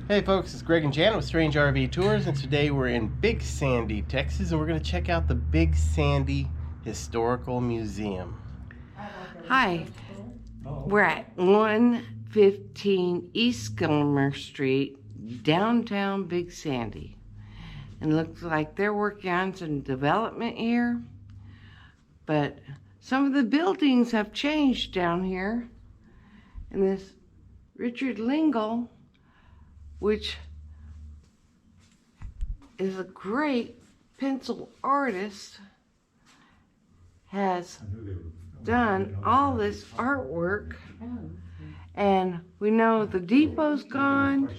Hey folks, it's Greg and Janet with Strange RV Tours, and today we're in Big Sandy, Texas, and we're going to check out the Big Sandy Historical Museum. Hi, we're at 115 East Gilmer Street, downtown Big Sandy. And it looks like they're working on some development here, but some of the buildings have changed down here. And this Richard Lingle, which is a great pencil artist, has done all this artwork. And we know the depot's gone,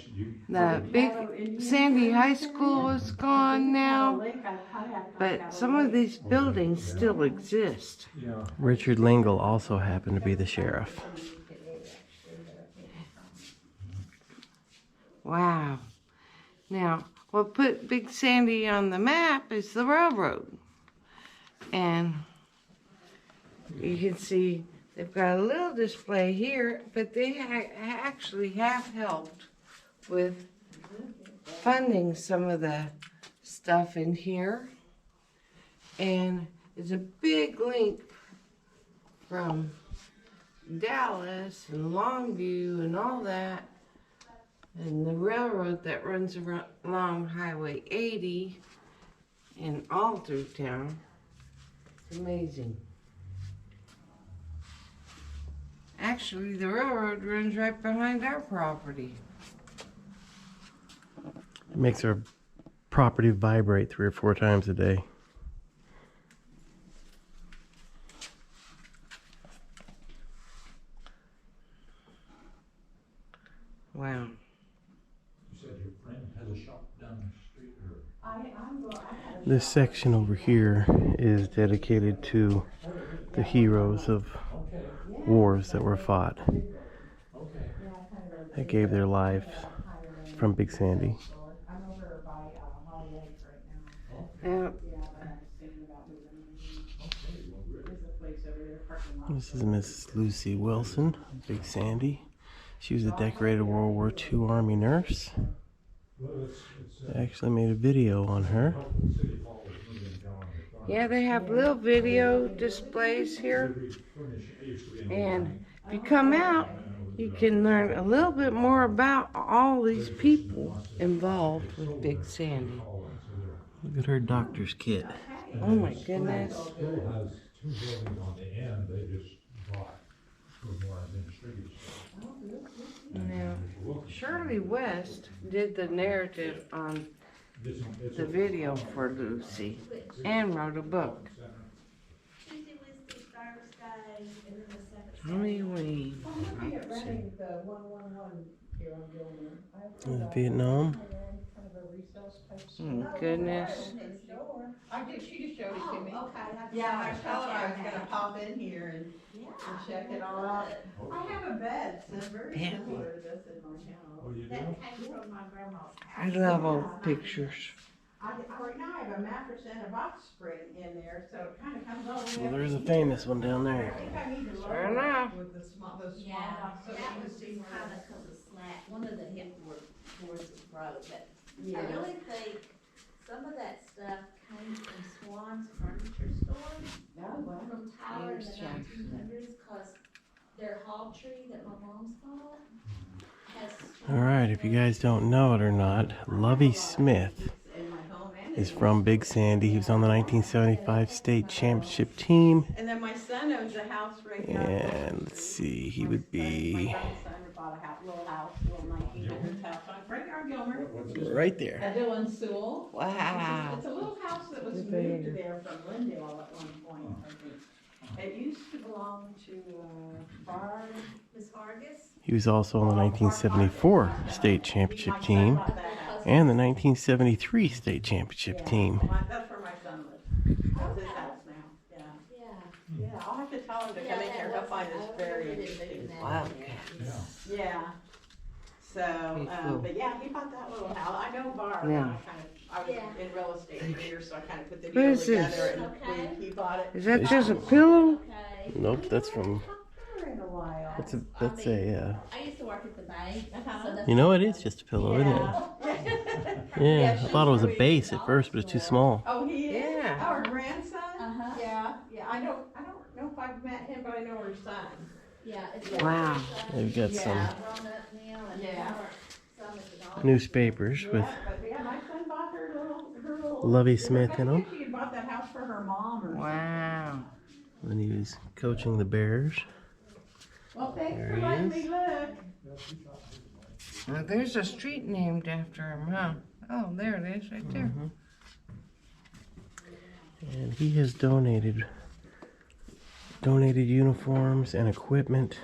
the Big Sandy High School is gone now, but some of these buildings still exist. Richard Lingle also happened to be the sheriff. Wow. Now, what put Big Sandy on the map is the railroad. And you can see they've got a little display here, but they actually have helped with funding some of the stuff in here. And it's a big link from Dallas and Longview and all that, and the railroad that runs along Highway 80 and all through town. It's amazing. Actually, the railroad runs right behind our property. It makes our property vibrate 3 or 4 times a day. Wow. This section over here is dedicated to the heroes of wars that were fought, that gave their lives from Big Sandy. This is Miss Lucy Wilson, Big Sandy. She was a decorated World War II Army nurse. They actually made a video on her. Yeah, they have little video displays here. And if you come out, you can learn a little bit more about all these people involved with Big Sandy. Look at her doctor's kit. Oh my goodness. Now, Shirley West did the narrative on the video for Lucy and wrote a book. Tommy Wayne. Vietnam. Oh goodness. I did. She just showed it to me. Yeah, I told her I was going to pop in here and check it all out. I have a bed that's very similar to this in my house. Oh, you do? That came from my grandma's. I love old pictures. Right now I have a mattress and a box spring in there, so it kind of comes all the way Well, up. there's a famous one down I there. think I need to Fair lower enough. it with the small box. Yeah, So that you was can just see where kind of because of slack, one of the hip boards was broke, but Yeah. I really think some of that stuff came from Swan's Furniture Store, Oh, wow. from Tyler in Here's the Jackson. 1900s, because their hall tree that my mom's bought has. Alright, if you guys don't know it or not, Lovey Smith In my home and is from Big Sandy. He was on the 1975 state championship team. And then my son owns a house right now. And let's see, he would My be grandson bought a little 1900s house on Frank R. Gilmer. right there. Dylan Sewell. Wow. It's a little house that was moved to there from Glendale at one point, I think. It used to belong to Miss Vargas? He was also on the 1974 state championship team and the 1973 state championship team. That's where my son lives. That's his house now, yeah. Yeah. Yeah, I'll have to tell him to come in here, he'll find this very interesting. Wow. Yeah. So, cool. but yeah, he bought that little house. I know Barb. Yeah. I was in real estate for years, so I kind of put the What deal is this? together and he bought it. Is that just a pillow? Okay. Nope, that's from. In a while. That's a. I used to work at the bank. So the You know, it is just a pillow, isn't it? Yeah, I thought it was a base at first, but it's too small. Oh, he is? Yeah. Our grandson? Uh-huh. Yeah, yeah, I don't know if I've met him, but I know her son. Yeah, it's Wow. They've got some grown up now and Yeah. some at the dog. newspapers with Yeah, but yeah, my son bought her little. Lovey Smith in I them think she had bought that house for her mom or something. Wow. when he was coaching the Bears. Well, thanks There for he letting is. me look. Well, there's a street named after him, huh? Oh, there it is, right there. And he has donated uniforms and equipment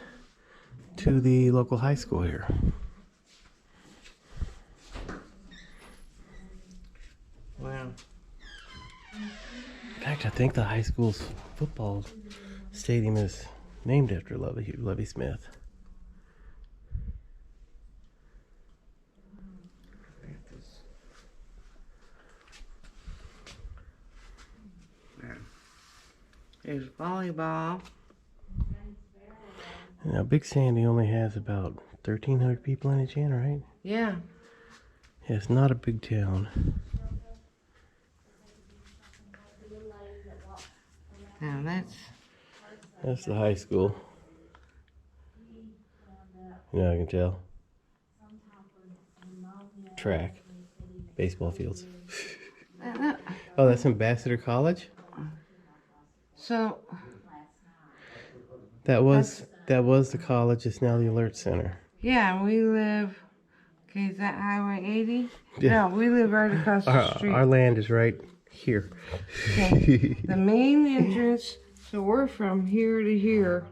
to the local high school here. Wow. In fact, I think the high school's football stadium is named after Lovey Smith. There's volleyball. Now, Big Sandy only has about 1,300 people in it, Jan, right? Yeah. Yeah, it's not a big town. Now That's the high school. You know, I can tell. Track. Baseball fields. Oh, that's Ambassador College? so That was the college. It's now the Alert Center. yeah, we live. Okay, is that Highway 80? Yeah. No, we live right across the street. Our land is right here. Okay. The main entrance. So we're from here to here.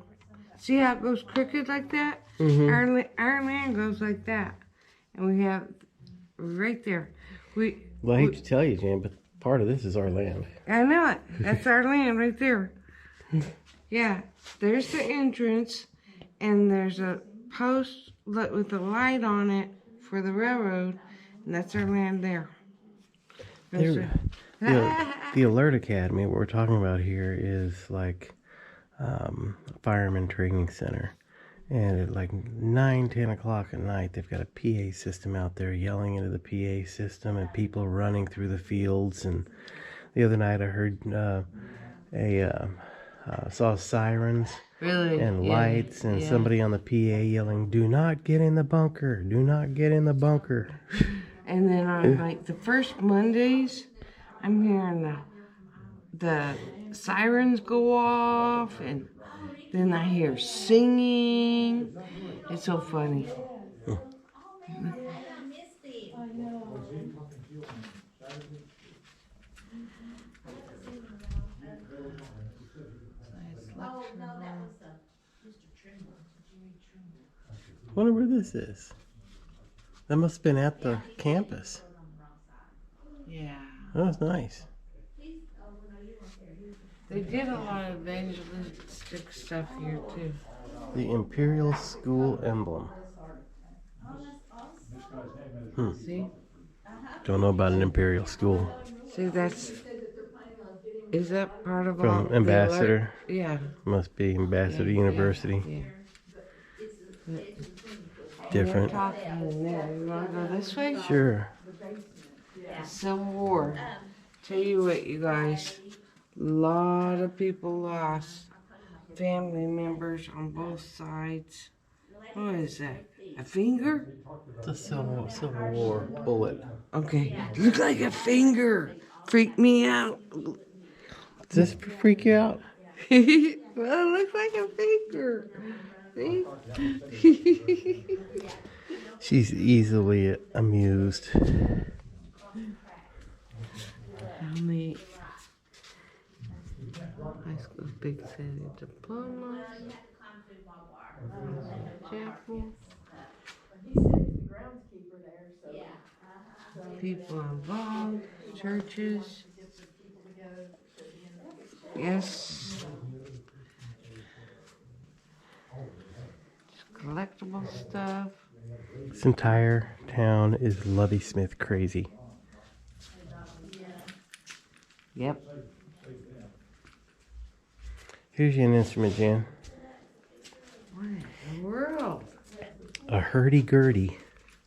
See how it goes crooked like that? Mhm. Our land goes like that, and we have right there. Well, I hate to tell you, Jan, but part of this is our land. I know it. That's our land right there. Yeah, there's the entrance, and there's a post with a light on it for the railroad, and that's our land there. There- The Alert Academy, what we're talking about here, is like a fireman training center. And at like 9, 10 o'clock at night, they've got a PA system out there yelling into the PA system and people running through the fields. And the other night I heard saw sirens Really? and Yeah, lights and yeah. somebody on the PA yelling, "Do not get in the bunker, do not get in the bunker." And then on like the first Mondays, I'm hearing the sirens go off, and then I hear singing. It's so funny. I missed him. Oh, no, that was Mr. Trimble, Jerry Trimble. Wonder where this is. That must have been at the campus. Yeah. That was nice. They did a lot of evangelistic stuff here too. The Imperial School emblem. See? Don't know about an Imperial School. See, is that part of all From the Ambassador. alert? Yeah. Must be Ambassador Yeah, University. Yeah. Different. We're talking there. You want to go this way? Sure. Civil War. Tell you what, you guys. A lot of people lost family members on both sides. What is that? A finger? The Civil War bullet. Okay. Look like a finger. Freak me out. Does this freak you out? Well, it looks like a finger. See? She's easily amused. How many high school big city diplomas? Chapel. People involved, churches. Yes. Just collectible stuff. This entire town is Lovey Smith crazy. Yep. Here's you an instrument, Jan. What in the world? A hurdy-gurdy.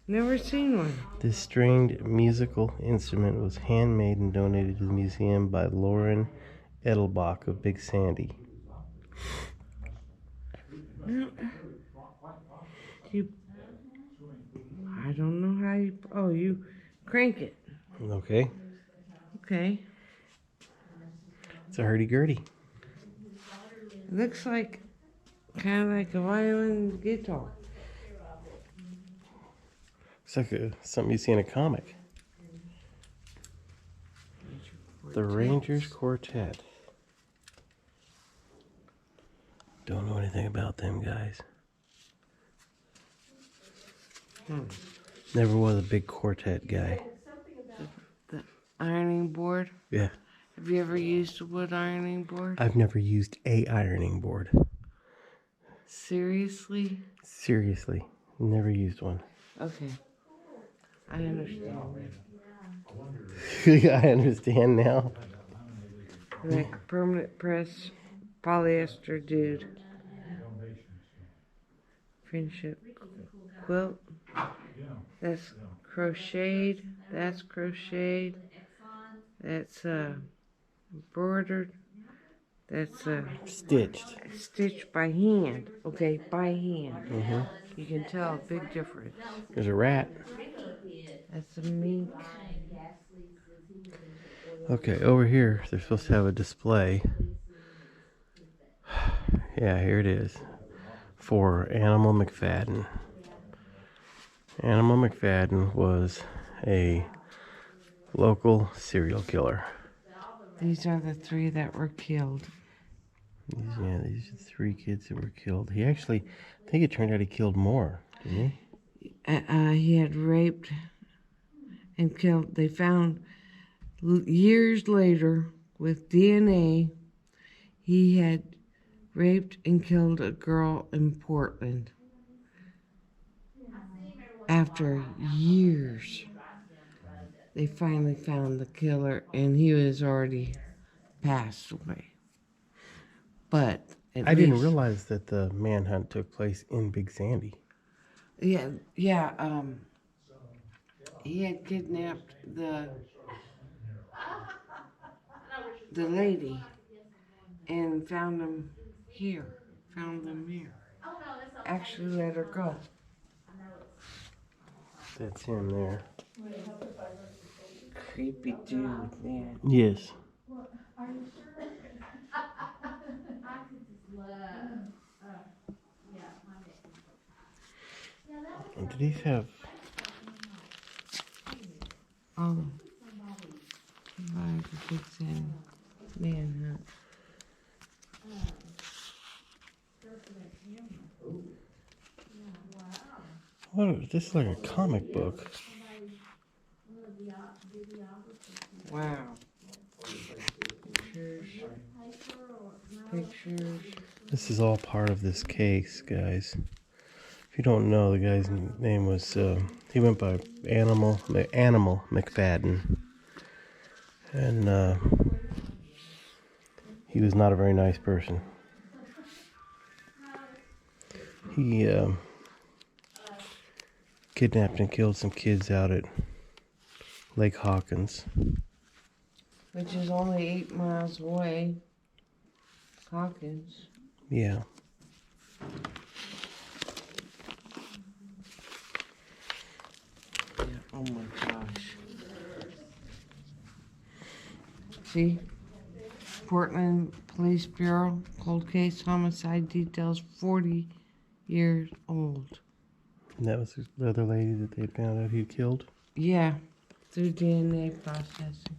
Never seen one. This stringed musical instrument was handmade and donated to the museum by Lauren Edelbach of Big Sandy. No. I don't know how you. Oh, you crank it. Okay, Okay. it's a hurdy-gurdy. It looks like kind of like a violin guitar. It's like something you see in a comic. The Rangers Quartet. Don't know anything about them guys. Never was a big quartet guy. The ironing board. Yeah. Have you ever used a wood ironing board? I've never used a ironing board. Seriously? Seriously, never used one. Okay. I understand. I understand now. Like permanent press polyester dude. Friendship quilt. That's crocheted. That's crocheted. That's embroidered. That's Stitched. stitched by hand. Okay, by hand. You can tell a big difference. There's a rat. That's a mink. Okay, over here, they're supposed to have a display. Yeah, here it is. For Animal McFadden. Animal McFadden was a local serial killer. These are the 3 that were killed. These are the 3 kids that were killed. He actually, I think it turned out he killed more, didn't he? He had raped and killed. They found years later with DNA, he had raped and killed a girl in Portland. After years, they finally found the killer, and he was already passed away. But I didn't realize that the manhunt took place in Big Sandy. Yeah. He had kidnapped the lady and found them here. Actually let her go. That's him there. Creepy dude, man. Yes. Did these have... Oh. Survived the Big Sandy manhunt. What? This is like a comic book. Wow. Pictures. This is all part of this case, guys. If you don't know, the guy's name was, he went by Animal McFadden. And, he was not a very nice person. He, kidnapped and killed some kids out at Lake Hawkins. Which is only 8 miles away. Hawkins. Yeah. Yeah, oh my gosh. See? Portland Police Bureau, cold case, homicide details, 40 years old. And that was the other lady that they found out he'd killed? Yeah, through DNA processing.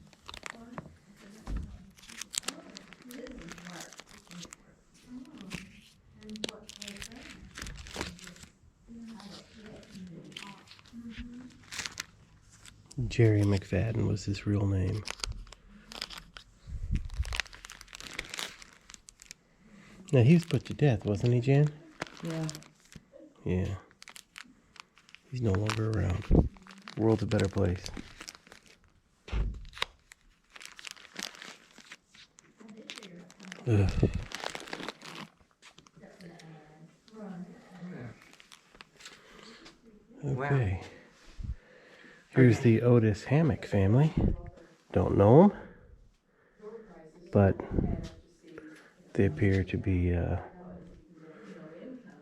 Jerry McFadden was his real name. Now, he was put to death, wasn't he, Jan? Yeah. Yeah. He's no longer around. The world's a better place. Ugh. Okay. Here's the Otis Hammock family. Don't know them, but they appear to be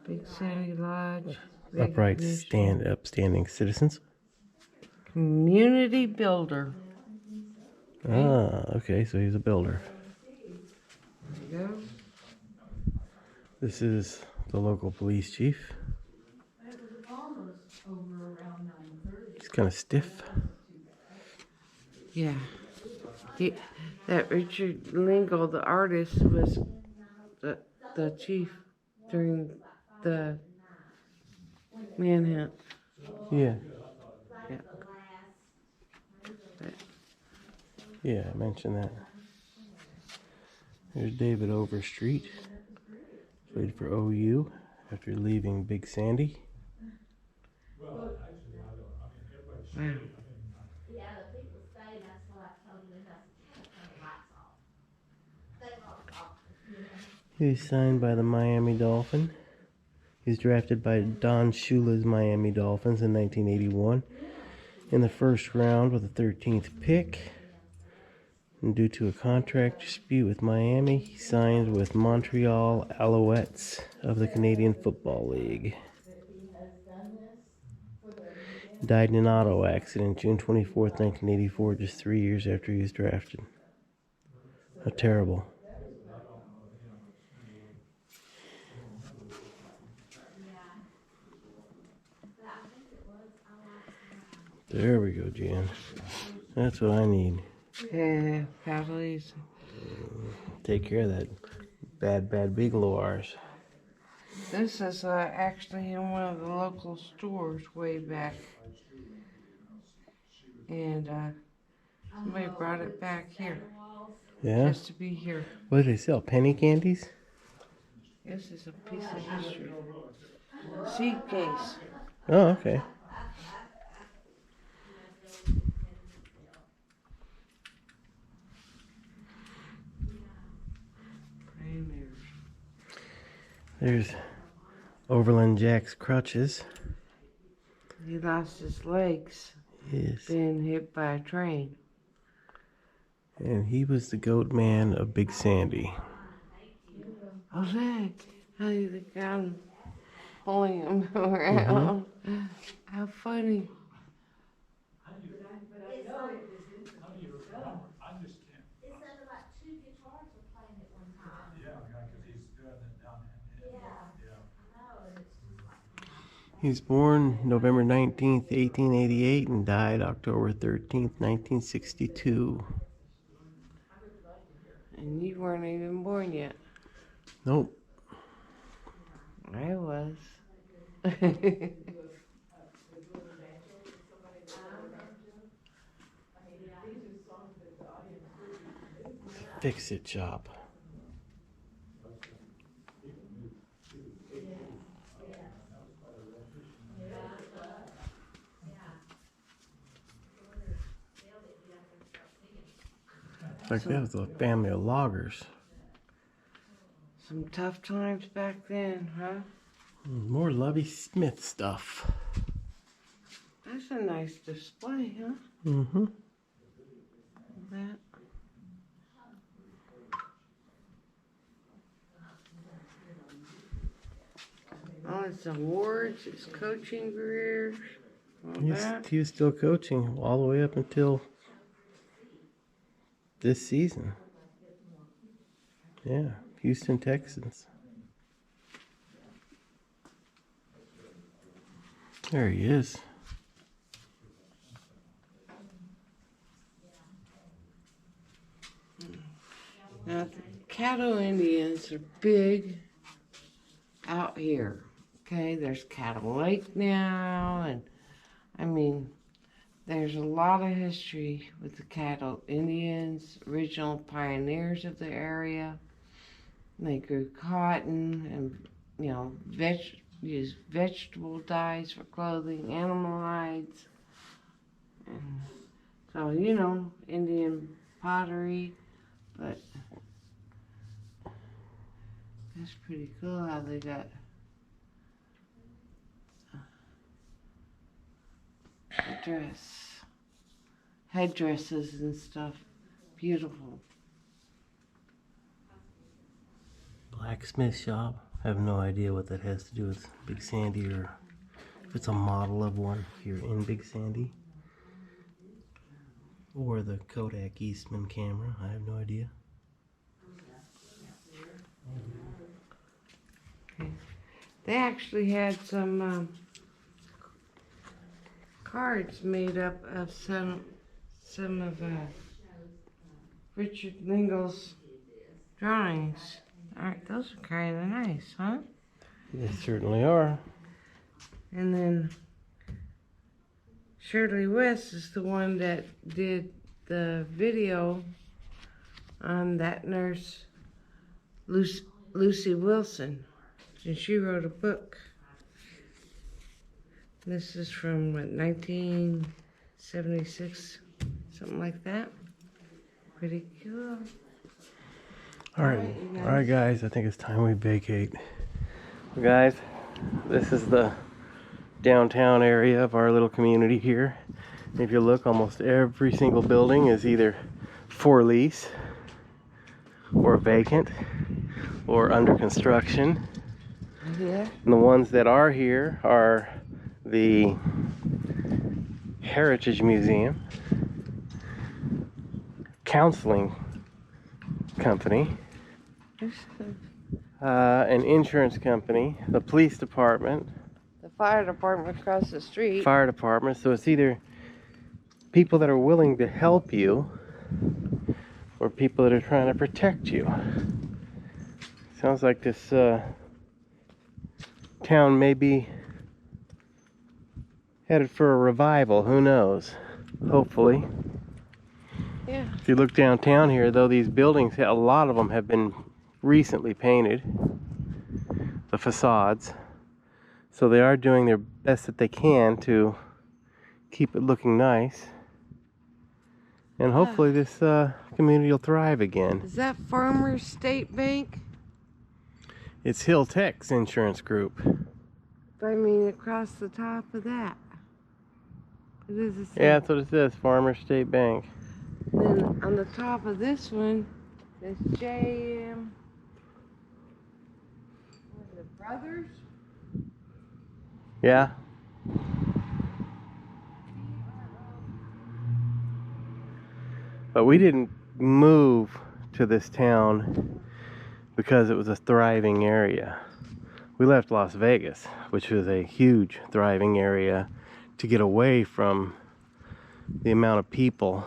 Big Sandy Lodge. upright, recognition. upstanding citizens. Community builder. Ah, okay, so he's a builder. There you go. This is the local police chief. He's kind of stiff. Yeah. That Richard Lingle, the artist, was the chief during the Manhunt. Yeah. Yeah. Yeah, I mentioned that. There's David Overstreet. Played for OU after leaving Big Sandy. Wow. Yeah, the people say that's what I told you, that's turn the lights off. They won't off, you know. He was signed by the Miami Dolphin. He was drafted by Don Shula's Miami Dolphins in 1981 in the first round with the 13th pick. And due to a contract dispute with Miami, he signed with Montreal Alouettes of the Canadian Football League. Died in an auto accident June 24th, 1984, just 3 years after he was drafted. How terrible. There we go, Jan. That's what I need. Yeah, Paddles. Take care of that bad beagle of ours. This is actually in one of the local stores way back. And somebody brought it back here. Yeah? Just to be here. What do they sell? Penny candies? This is a piece of history. Seed case. Oh, okay. There's Overland Jack's crutches. He lost his legs. Yes. Being hit by a train. And he was the goat man of Big Sandy. Oh, look. How they got him pulling him around. How funny. It sounded like two guitars were playing at one time. Yeah, because he's doing it down in. Yeah. I know, and it's just like. He was born November 19th, 1888 and died October 13th, 1962. And you weren't even born yet. Nope. I was. Fix it shop. Like that was a family of loggers. Some tough times back then, huh? More Lovey Smith stuff. That's a nice display, huh? Mm-hmm. That. Oh, it's awards, it's coaching careers. All that. He was still coaching all the way up until this season. Yeah, Houston Texans. There he is. Now, the Caddo Indians are big out here. Okay, there's Caddo Lake now, and I mean, there's a lot of history with the Caddo Indians, original pioneers of the area. They grew cotton and, you know, used vegetable dyes for clothing, animal hides. And so, you know, Indian pottery, but that's pretty cool how they got headdresses and stuff. Beautiful. Blacksmith shop. I have no idea what that has to do with Big Sandy, or if it's a model of one here in Big Sandy. Or the Kodak Eastman camera. I have no idea. They actually had some cards made up of some of Richard Lingel's drawings. Alright, those are kind of nice, huh? They certainly are. And then Shirley West is the one that did the video on that nurse, Lucy Wilson. And she wrote a book. This is from, what, 1976, something like that. Pretty cool. All right, guys, I think it's time we vacate. Well, guys, this is the downtown area of our little community here. And if you look, almost every single building is either for lease or vacant or under construction. Yeah. And the ones that are here are the Heritage Museum, Counseling Company, an insurance company, the police department, The fire department across the street. fire department. So it's either people that are willing to help you or people that are trying to protect you. Sounds like this town may be headed for a revival. Who knows? Hopefully. Yeah. If you look downtown here, though, these buildings, a lot of them have been recently painted, the facades. So they are doing their best that they can to keep it looking nice. And hopefully this community will thrive again. Is that Farmers State Bank? It's Hill Tech's insurance group. I mean, across the top of that. It is the same. Yeah, that's what it says, Farmers State Bank. Then on the top of this one, there's JM. What is it, Brothers? Yeah. But we didn't move to this town because it was a thriving area. We left Las Vegas, which was a huge thriving area, to get away from the amount of people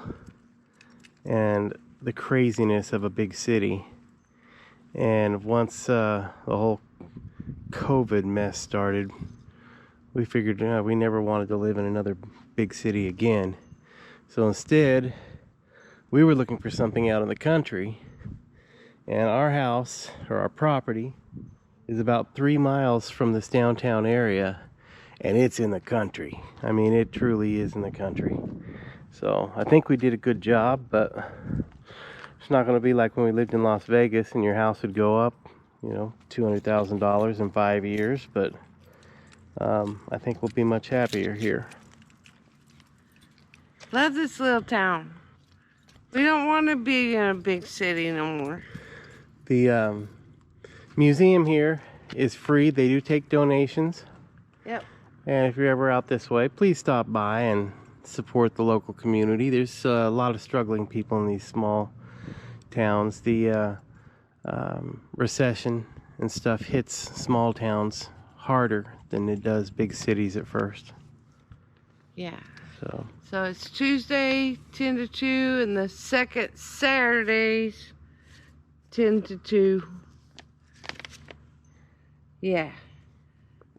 and the craziness of a big city. And once the whole COVID mess started, we figured we never wanted to live in another big city again. So instead, we were looking for something out in the country, and our house, or our property, is about 3 miles from this downtown area, and it's in the country. I mean, it truly is in the country. So I think we did a good job, but it's not going to be like when we lived in Las Vegas and your house would go up, you know, $200,000 in 5 years, but I think we'll be much happier here. Love this little town. We don't want to be in a big city no more. The museum here is free. They do take donations. Yep. And if you're ever out this way, please stop by and support the local community. There's a lot of struggling people in these small towns. The recession and stuff hits small towns harder than it does big cities at first. Yeah. So it's Tuesday, 10 to 2, and the second Saturdays, 10 to 2. Yeah,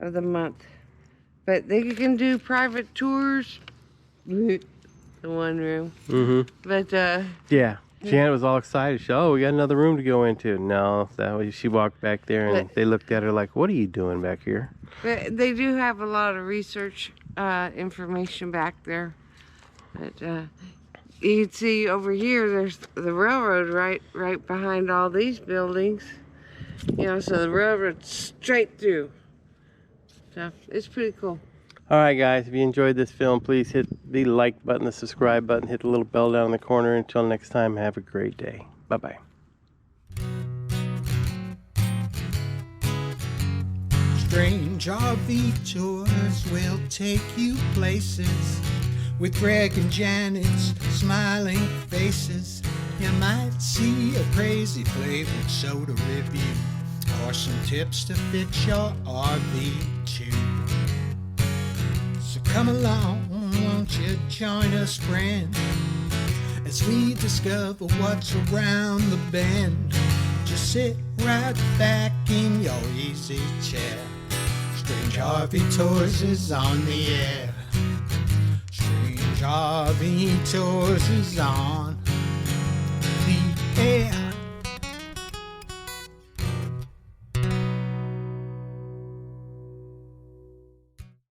of the month. But they can do private tours. The one room. But yeah, Janet was all excited. She, oh, we got another room to go into. No, that way she walked back there and they looked at her like, what are you doing back here? But they do have a lot of research information back there. But you can see over here, there's the railroad right behind all these buildings. You know, so the railroad's straight through. So it's pretty cool. Alright guys, if you enjoyed this film, please hit the like button, the subscribe button, hit the little bell down in the corner. Until next time, have a great day. Bye-bye. Strange RV tours will take you places with Greg and Janet's smiling faces. You might see a crazy flavored soda review or some tips to fix your RV too. So come along, won't you join us, friend, as we discover what's around the bend. Just sit right back in your easy chair. Strange RV Tours is on the air. Strange RV Tours is on the air.